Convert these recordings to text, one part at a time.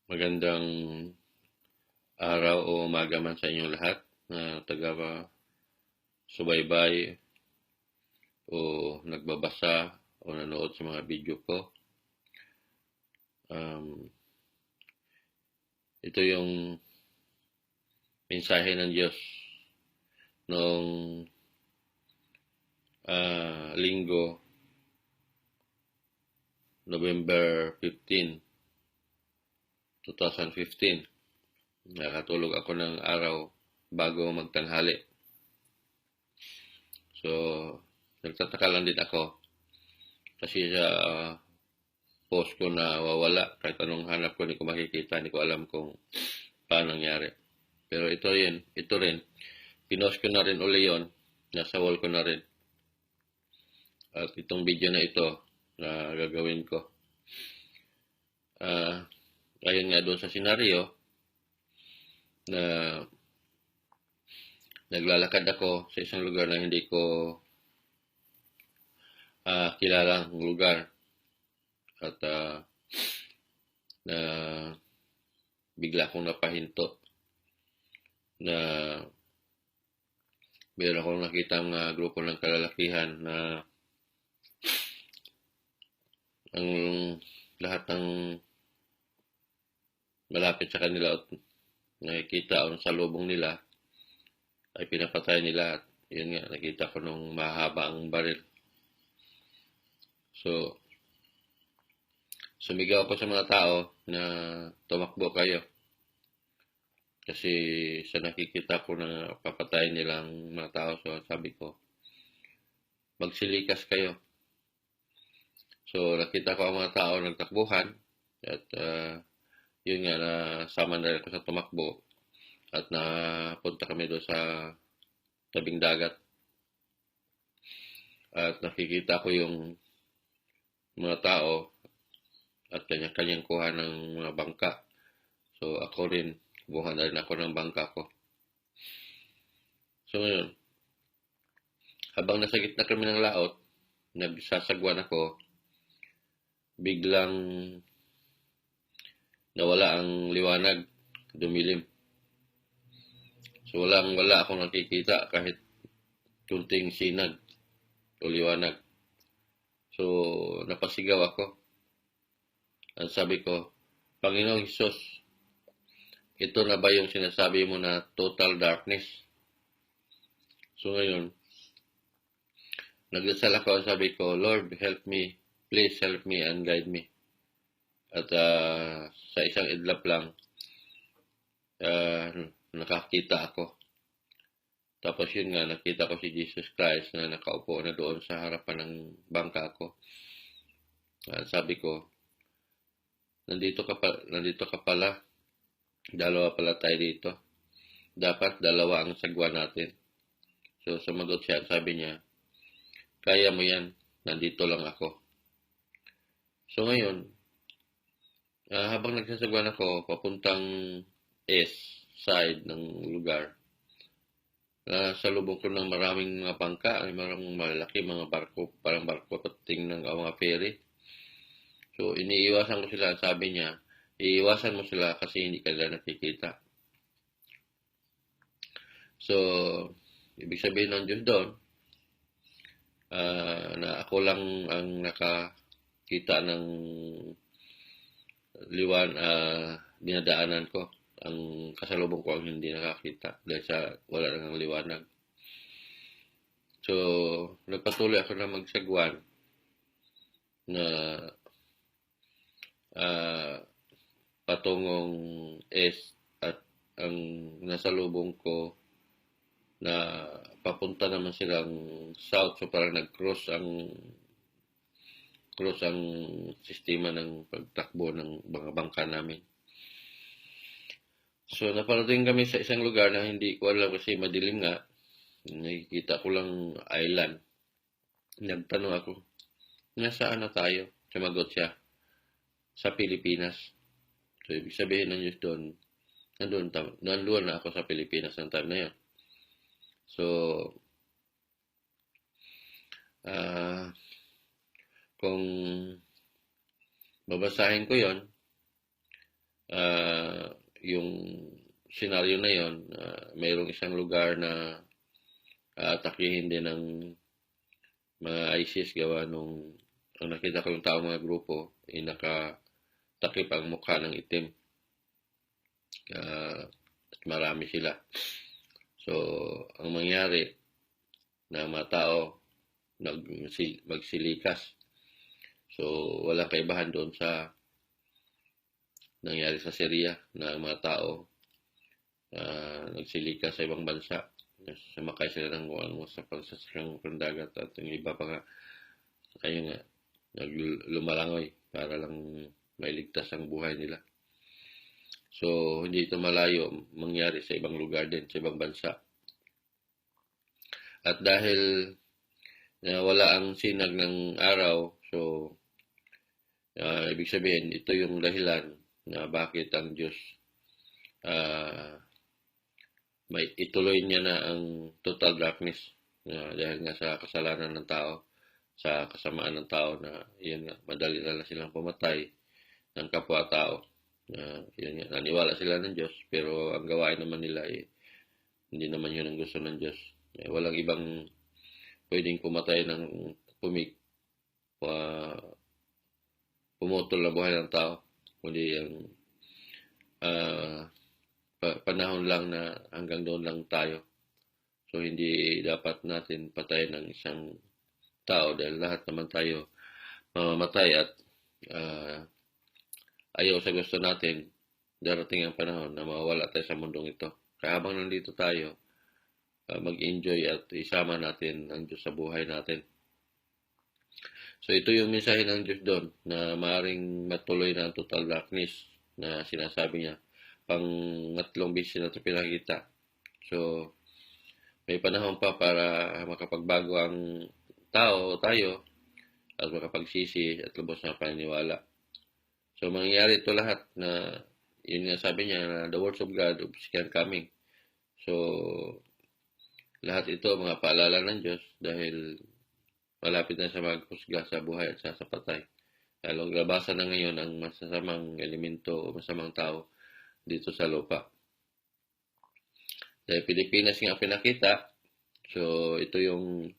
Magandang araw o umaga man sa inyong lahat na taga-subaybay o nagbabasa o nanood sa mga video ko. Ito yung mensahe ng Diyos noong linggo, November 15, 2015. Nakatulog ako ng araw bago magtanghali. So, nagtataka lang din ako kasi sa post ko na wawala. Kahit anong hanap ko, hindi ko makikita, hindi ko alam kung paano nangyari. Pero ito rin. Pinost ko na rin uli yun. Nasa wall ko na rin. At itong video na ito na gagawin ko. Ayon nga doon sa senaryo na naglalakad ako sa isang lugar na hindi ko kilalang lugar. At na bigla akong napahinto na meron akong nakitang grupo ng kalalakihan na ang lahat ng malapit sa kanila at nakikita o sa lubong nila ay pinapatay nila. At yun nga, nakita ko nung mahaba ang baril. So, sumigaw ako sa mga tao na tumakbo kayo. Kasi sa nakikita ko na papatayin nilang mga tao, so sabi ko, magsilikas kayo. So nakita ko ang mga tao nagtakbuhan at yun nga, nasama na rin ako sa tumakbo at napunta kami doon sa tabing dagat. At nakikita ko yung mga tao at kanya-kanyang kuha ng mga bangka. So ako rin, buha na rin ako ng bangka ko. So ngayon, habang nasa gitna kami ng laot, nagsasagwan ako, biglang nawala ang liwanag, dumilim. So wala akong nakikita kahit kunting sinag o liwanag. So napasigaw ako. Ang sabi ko, Panginoong Hesus, ito na ba yung sinasabi mo na total darkness? So ngayon, nagdasal ako, sabi ko, Lord, help me. Please help me and guide me. At sa isang idlap lang, nakakita ako. Tapos yun nga, nakita ko si Jesus Christ na nakaupo na doon sa harapan ng bangka ko. Sabi ko, nandito ka pala. Dalawa pala tayo dito. Dapat dalawa ang sagwa natin. So sumagot siya, sabi niya, kaya mo yan, nandito lang ako. So ngayon, habang nagsasagwan ako, papuntang east side ng lugar, sa lubong ko ng maraming mga bangka, ay maraming malaki mga barko, parang barko pating ng mga ferry. So iniiwasan ko sila, sabi niya, iiwasan mo sila kasi hindi ka nila nakikita. So, ibig sabihin ng Diyos doon, na ako lang ang nakakita ng dinadaanan ko. Ang kasalubong ko ang hindi nakakita dahil sa wala nang liwanag. So, nagpatuloy ako na magsagwan na patungong east at ang nasa lubong ko na papunta naman silang south. So parang nag-cross ang sistema ng pagtakbo ng mga bangka namin. So naparating kami sa isang lugar na hindi ko alam kasi madilim nga. Nakikita ko lang island. Nagtanong ako, nasaan na tayo? Sumagot siya, sa Pilipinas. So, ibig sabihin ng Diyos doon, nandoon na ako sa Pilipinas ng time na yun. So, kung babasahin ko yon, yung senaryo na yon, mayroong isang lugar na atakihin din ng mga ISIS gawa nung ang nakita ko yung tao mga grupo ay nakatakip ang mukha ng itim. At marami sila. So, ang mangyari na mga tao magsilikas. So, walang kaibahan doon sa nangyari sa Syria na mga tao nagsilikas sa ibang bansa. Sumakay sila ng sa pagsasakyang pandagat at yung iba pa nga, ayun nga, lumalangoy para lang mailigtas ang buhay nila. So, hindi ito malayo mangyari sa ibang lugar din, sa ibang bansa. At dahil wala ang sinag ng araw, so, ibig sabihin, ito yung dahilan na bakit ang Diyos may ituloy niya na ang total darkness dahil nga sa kasalanan ng tao, sa kasamaan ng tao na yun nga, madali na silang pumatay ng kapwa-tao. Yun nga, naniwala sila ng Diyos, pero ang gawain naman nila hindi naman yun ang gusto ng Diyos. Walang ibang pwedeng pumatay ng pumutol na buhay ng tao, kundi ang panahon lang na hanggang doon lang tayo. So, hindi dapat natin patayin ng isang tao dahil lahat naman tayo mamamatay at ayaw sa gusto natin darating ang panahon na mawala tayo sa mundong ito. Kaya habang nandito tayo, mag-enjoy at isama natin ang Diyos sa buhay natin. So, ito yung mensahe ng Diyos doon na maaaring matuloy na ang total darkness na sinasabi niya. Pangatlong beses na ito pinakita. So, may panahon pa para makapagbago ang tayo, at makapagsisi at lubos na paniniwala. So, mangyayari ito lahat na, yun nga sabi niya, na the words of God can coming. So, lahat ito mga paalala ng Diyos dahil malapit na sa maghusga sa buhay at sa patay. Dahil labasan na ngayon ang masasamang elemento o masamang tao dito sa lupa. Dahil Pilipinas nga pinakita, so ito yung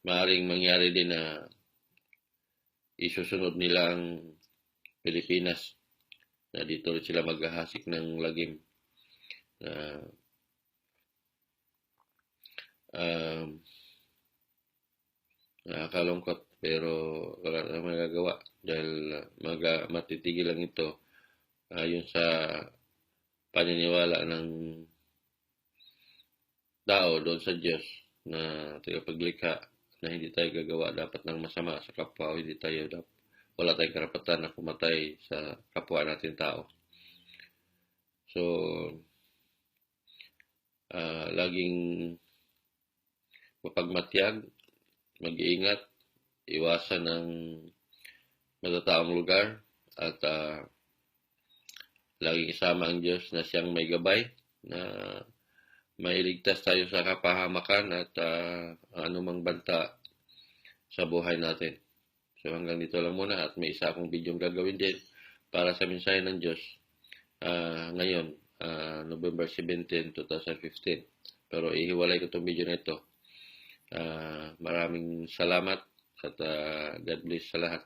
maaaring mangyari din na isusunod nila ang Pilipinas na dito rin sila maghahasik ng lagim na nakakalungkot pero wala na magagawa dahil matitigil lang ito yun sa paniniwala ng tao doon sa Diyos na tagapaglikha na hindi tayo gagawa dapat ng masama sa kapwa o wala tayong karapatan na pumatay sa kapwa natin tao. So, laging mapagmatyag, mag-iingat, iwasan ng matataong lugar at laging isama ang Diyos na siyang may gabay na mailigtas tayo sa kapahamakan at anumang banta sa buhay natin. So hanggang dito lang muna at may isa akong video gagawin din para sa mensahe ng Diyos ngayon, November 17, 2015. Pero ihiwalay ko itong video na ito. Maraming salamat at God bless sa lahat.